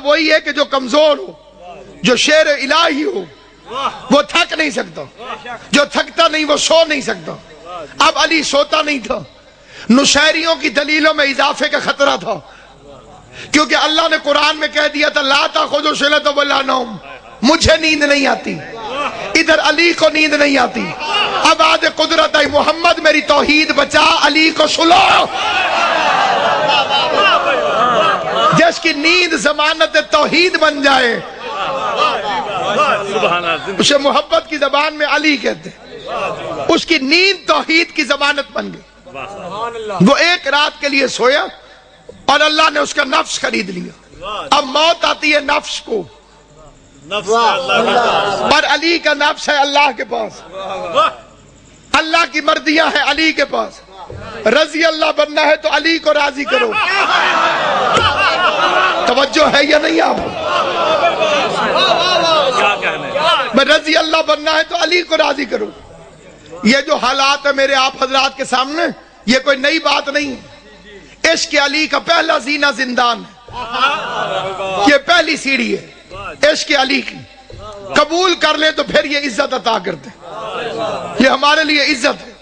وہی ہے کہ جو کمزور ہو، جو شیر الہی ہو وہ تھک نہیں سکتا، جو تھکتا نہیں وہ سو نہیں سکتا۔ اب علی سوتا نہیں تھا، نشیریوں کی دلیلوں میں اضافے کا خطرہ تھا، کیونکہ اللہ نے قرآن میں کہہ دیا تھا لا تأخذہ سنۃ ولا نوم، مجھے نیند نہیں آتی، ادھر علی کو نیند نہیں آتی۔ اب آج قدرت ہے محمد میری توحید بچا، علی کو سلو، جس کی نیند ضمانت توحید بن جائے اسے محبت کی زبان میں علی کہتے ہیں، اس کی نیند توحید کی ضمانت بن گئی۔ وہ ایک رات کے لیے سویا اور اللہ نے اس کا نفس خرید لیا۔ اب موت آتی ہے نفس کو، اور علی کا نفس ہے اللہ کے پاس، اللہ کی مردیاں ہیں علی کے پاس۔ رضی اللہ بننا ہے تو علی کو راضی کرو، توجہ ہے یا نہیں آپ؟ رضی اللہ بننا ہے تو علی کو راضی کرو۔ یہ جو حالات ہے میرے آپ حضرات کے سامنے، یہ کوئی نئی بات نہیں ہے۔ عشق علی کا پہلا زینہ زندان ہے، یہ پہلی سیڑھی ہے عشق علی کی۔ قبول کر لیں تو پھر یہ عزت عطا کرتے ہیں، یہ ہمارے لیے عزت ہے۔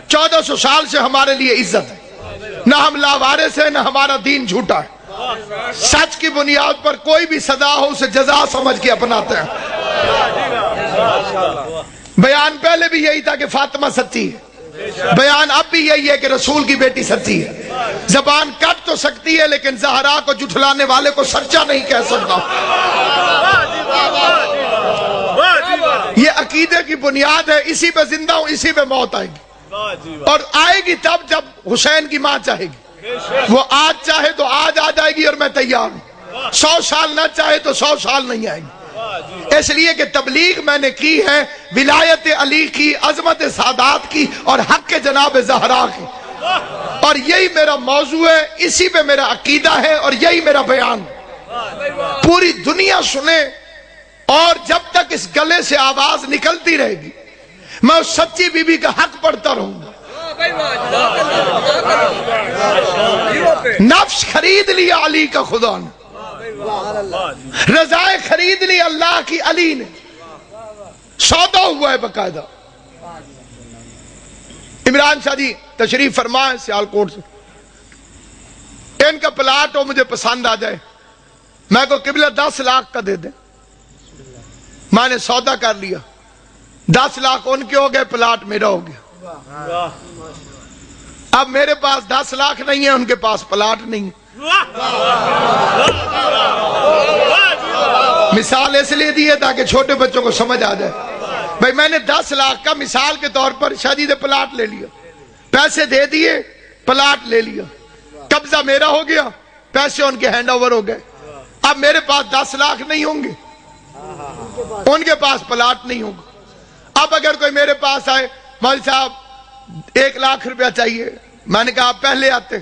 1400 سال سے ہمارے لیے عزت ہے، نہ ہم لاوارث ہیں نہ ہمارا دین جھوٹا ہے۔ سچ کی بنیاد پر کوئی بھی سزا ہو اسے جزا سمجھ کے اپناتے ہیں۔ بیان پہلے بھی یہی تھا کہ فاطمہ سچی ہے، بیان اب بھی یہی ہے کہ رسول کی بیٹی سچی ہے۔ زبان کٹ تو سکتی ہے لیکن زہرا کو جھٹلانے والے کو سچا نہیں کہہ سکتا۔ یہ عقیدے کی بنیاد ہے، اسی پہ زندہ ہوں، اسی پہ موت آئے گی، اور آئے گی تب جب حسین کی ماں چاہے گی۔ وہ آج چاہے تو آج آ جائے گی اور میں تیار ہوں، 100 سال نہ چاہے تو 100 سال نہیں آئے گی۔ اس لیے کہ تبلیغ میں نے کی ہے ولایت علی کی، عظمت سادات کی اور حق جناب زہرا کی، اور یہی میرا موضوع ہے، اسی پہ میرا عقیدہ ہے اور یہی میرا بیان۔ پوری دنیا سنے، اور جب تک اس گلے سے آواز نکلتی رہے گی میں اس سچی بی بی کا حق پڑھتا رہوں گا۔ نفس خرید لیا علی کا خدا نے، رضائے خرید لی اللہ کی علی نے، سودا ہوا ہے باقاعدہ۔ عمران شاہ جی تشریف فرمائے سیالکوٹ سے، ان کا پلاٹ ہو مجھے پسند آ جائے، میں کو قبلہ 10 لاکھ کا دے دیں۔ میں نے سودا کر لیا، 10 لاکھ ان کے ہو گئے، پلاٹ میرا ہو گیا۔ اب میرے پاس 10 لاکھ نہیں ہے، ان کے پاس پلاٹ نہیں ہے۔ مثال اس لیے دی ہے تاکہ چھوٹے بچوں کو سمجھ آ جائے۔ بھائی میں نے 10 لاکھ کا مثال کے طور پر شادی سے پلاٹ لے لیا، پیسے دے دیے، پلاٹ لے لیا، قبضہ میرا ہو گیا، پیسے ان کے ہینڈ اوور ہو گئے۔ اب میرے پاس 10 لاکھ نہیں ہوں گے، ان کے پاس پلاٹ نہیں ہوگا۔ اب اگر کوئی میرے پاس آئے، مولوی صاحب 1 لاکھ روپیہ چاہیے، میں نے کہا آپ پہلے آتے،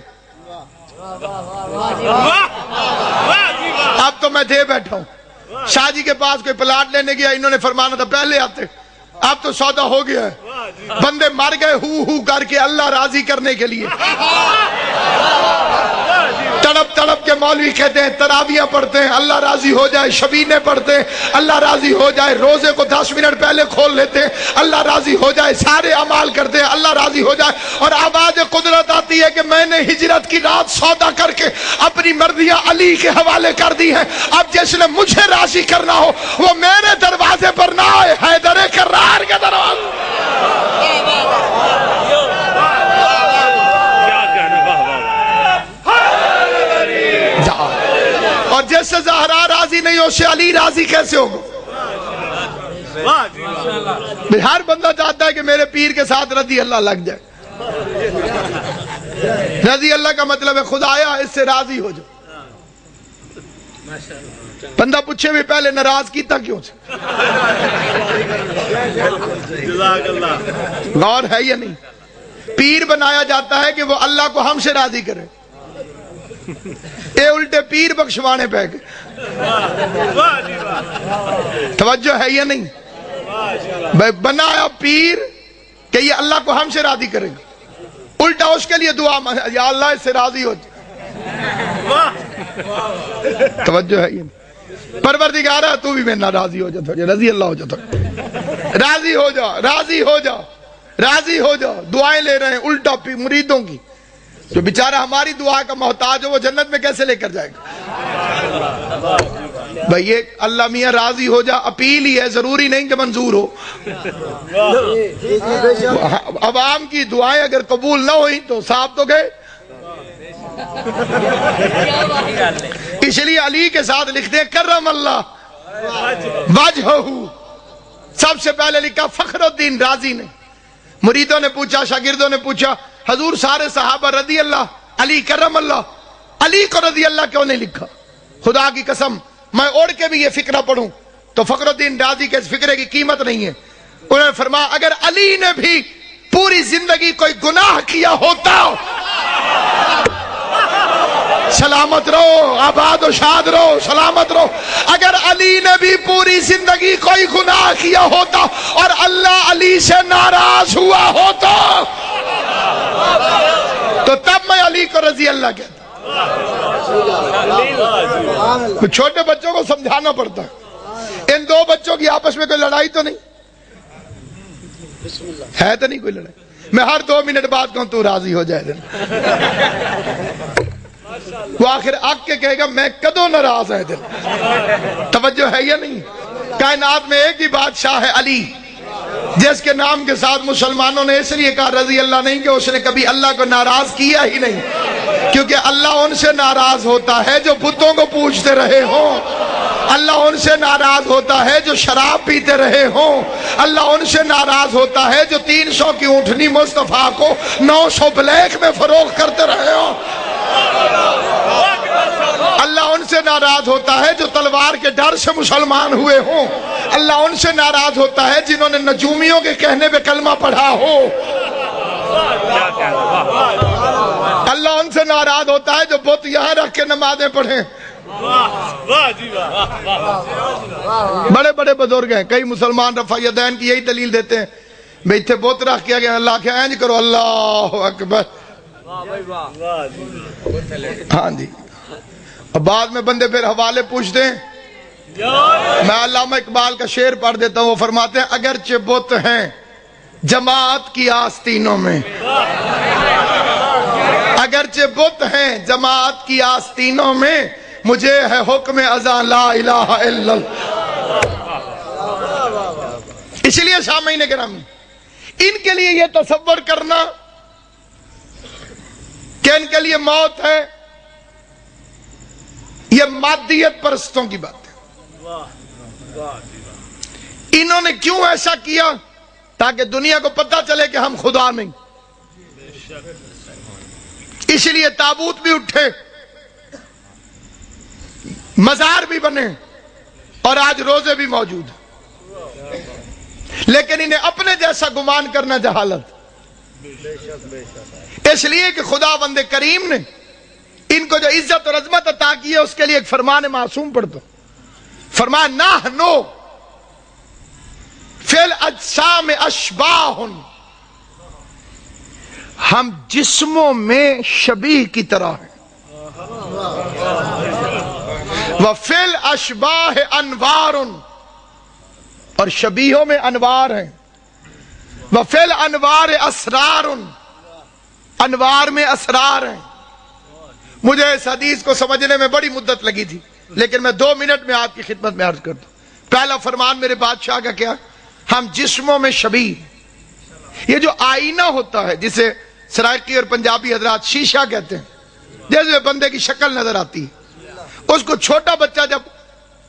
اب تو میں دے بیٹھا ہوں۔ شاہ جی کے پاس کوئی پلاٹ لینے گیا، انہوں نے فرمانا تھا پہلے آتے، اب تو سودا ہو گیا ہے۔ بندے مر گئے ہو کر کے اللہ راضی کرنے کے لیے، تڑپ تڑپ کے مولوی کہتے ہیں تراویاں پڑھتے ہیں اللہ راضی ہو جائے، شبینے پڑھتے ہیں اللہ راضی ہو جائے، روزے کو 10 منٹ پہلے کھول لیتے ہیں اللہ راضی ہو جائے، سارے اعمال کرتے ہیں اللہ راضی ہو جائے، اور آواز قدرت آتی ہے کہ میں نے ہجرت کی رات سودا کر کے اپنی مرضیاں علی کے حوالے کر دی ہیں، اب جس نے مجھے راضی کرنا ہو وہ میرے دروازے پر نہ آئے، حیدر کرار کے دروازے۔ اور جس سے زہرا راضی نہیں ہو اس سے علی راضی کیسے ہوگا؟ ہر بندہ چاہتا ہے کہ میرے پیر کے ساتھ رضی اللہ لگ جائے۔ رضی اللہ کا مطلب ہے خدایا اس سے راضی ہو جاؤ۔ بندہ پوچھے بھی پہلے ناراض کیتا کیوں سے؟ غور ہے یا نہیں؟ پیر بنایا جاتا ہے کہ وہ اللہ کو ہم سے راضی کرے، اے الٹے پیر بخشوانے پہ گئے۔ توجہ ہے یا نہیں؟ بنایا پیر کہ یہ اللہ کو ہم سے راضی کرے گا، الٹا اس کے لیے دعا یا اللہ اس سے راضی ہو جائے۔ توجہ ہے یہ؟ پروردگارہ تو بھی میرے راضی ہو جا، رضی اللہ ہو جا، راضی ہو جا، راضی ہو جا، راضی ہو جا۔ دعائیں لے رہے ہیں الٹا مریدوں کی، جو بیچارہ ہماری دعا کا محتاج ہو وہ جنت میں کیسے لے کر جائے گا؟ بھئی یہ اللہ میاں راضی ہو جا اپیل ہی ہے، ضروری نہیں کہ منظور ہو۔ عوام کی دعائیں اگر قبول نہ ہوئی تو صاحب تو گئے۔ اس لیے علی کے ساتھ لکھتے ہیں کرم اللہ وجہہ، سب سے پہلے لکھا فخر الدین رازی نے۔ مریدوں نے پوچھا، شاگردوں نے پوچھا، حضور سارے صحابہ رضی اللہ، علی کرم اللہ، علی کو رضی اللہ کیوں نہیں لکھا؟ خدا کی قسم میں اوڑھ کے بھی یہ فقرہ پڑھوں تو فخر الدین رازی کے اس فقرے کی قیمت نہیں ہے۔ انہوں نے فرمایا اگر علی نے بھی پوری زندگی کوئی گناہ کیا ہوتا، سلامت رہو، آباد و شاد رہو، سلامت رہو، اگر علی نے بھی پوری زندگی کوئی گناہ کیا ہوتا اور اللہ علی سے ناراض ہوا ہوتا تو تب میں علی کو رضی اللہ کہتا۔ چھوٹے بچوں کو سمجھانا پڑتا ہے، ان دو بچوں کی آپس میں کوئی لڑائی تو نہیں ہے، تو نہیں کوئی لڑائی، میں ہر 2 منٹ بعد کہوں تو راضی ہو جائے دن، وہ آخر آگ کے کہے گا میں کدو ناراض ہے دل۔ توجہ ہے یا نہیں؟ کائنات میں ایک ہی بادشاہ ہے علی، جس کے نام کے ساتھ مسلمانوں نے اس لیے کہا رضی اللہ نہیں کہ اس نے کبھی اللہ کو ناراض کیا ہی نہیں، کیونکہ اللہ ان سے ناراض ہوتا ہے جو بتوں کو پوجتے رہے ہوں، اللہ ان سے ناراض ہوتا ہے جو شراب پیتے رہے ہوں، اللہ ان سے ناراض ہوتا ہے جو 300 کی اونٹنی مصطفیٰ کو 900 بلیک میں فروخت کرتے رہے ہوں، اللہ ان سے ناراض ہوتا ہے جو تلوار کے ڈر سے مسلمان ہوئے ہوں، اللہ ان سے ناراض ہوتا ہے جنہوں نے نجومیوں کے کہنے پہ کلمہ پڑھا ہو، اللہ ان سے ناراض ہوتا ہے جو بت یہاں رکھ کے نمازیں پڑھیں۔ بڑے بڑے بزرگ ہیں، کئی مسلمان رفع یدین کی یہی دلیل دیتے ہیں، بھئی تھے بت رکھ کیا گیا، اللہ کے اینج کرو اللہ اکبر، ہاں جی، اب بعد میں بندے پھر حوالے پوچھتے ہیں۔ میں علامہ اقبال کا شعر پڑھ دیتا ہوں، وہ فرماتے ہیں اگرچہ بت ہیں جماعت کی آستینوں میں، اگرچہ بت ہیں جماعت کی آستینوں میں، مجھے ہے حکم اذان لا الہ الا اللہ۔ اس لیے سامعین کرام ان کے لیے یہ تصور کرنا کہ ان کے لیے موت ہے، یہ مادیت پرستوں کی بات ہے۔ انہوں نے کیوں ایسا کیا؟ تاکہ دنیا کو پتہ چلے کہ ہم خدا نہیں، اس لیے تابوت بھی اٹھے، مزار بھی بنے اور آج روزے بھی موجود ہیں، لیکن انہیں اپنے جیسا گمان کرنا جہالت، اس لیے کہ خدا بند کریم نے ان کو جو عزت اور عظمت عطا کی ہے اس کے لیے ایک فرمان معصوم پڑھ دو، فرمان نحنو فی الاجسام اشباہ، ہم جسموں میں شبیہ کی طرح ہیں، وفی الاشباہ انوار، اور شبیہوں میں انوار ہیں، وفی الانوار اسرار، انوار میں اسرار ہیں۔ مجھے اس حدیث کو سمجھنے میں بڑی مدت لگی تھی، لیکن میں 2 منٹ میں آپ کی خدمت میں عرض کر دوں۔ پہلا فرمان میرے بادشاہ کا کیا؟ ہم جسموں میں شبیہ، یہ جو آئینہ ہوتا ہے جسے سرائیکی اور پنجابی حضرات شیشہ کہتے ہیں، جیسے بندے کی شکل نظر آتی ہے، اس کو چھوٹا بچہ جب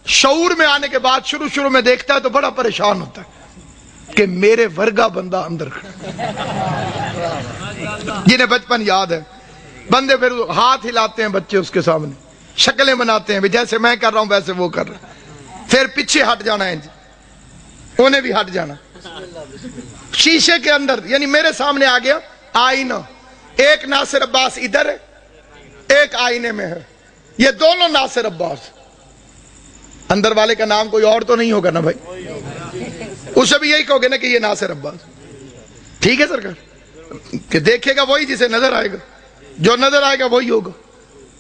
شعور میں آنے کے بعد شروع میں دیکھتا ہے تو بڑا پریشان ہوتا ہے کہ میرے ورگا بندہ اندر کھڑا۔ جنہیں بچپن یاد ہے، بندے پھر ہاتھ ہلاتے ہیں بچے اس کے سامنے، شکلیں بناتے ہیں، جیسے میں کر رہا ہوں ویسے وہ کر رہا ہے، پھر پیچھے ہٹ جانا ہے، انہیں بھی ہٹ جانا۔ شیشے کے اندر یعنی میرے سامنے آ گیا آئینہ، ایک ناصر عباس ادھر ہے، ایک آئینے میں ہے، یہ دونوں ناصر عباس، اندر والے کا نام کوئی اور تو نہیں ہوگا نا بھائی، اسے بھی یہی کہو گے نا کہ یہ ناصر عباس، ٹھیک ہے سرکار، کہ دیکھے گا وہی جسے نظر آئے گا، جو نظر آئے گا وہی ہوگا۔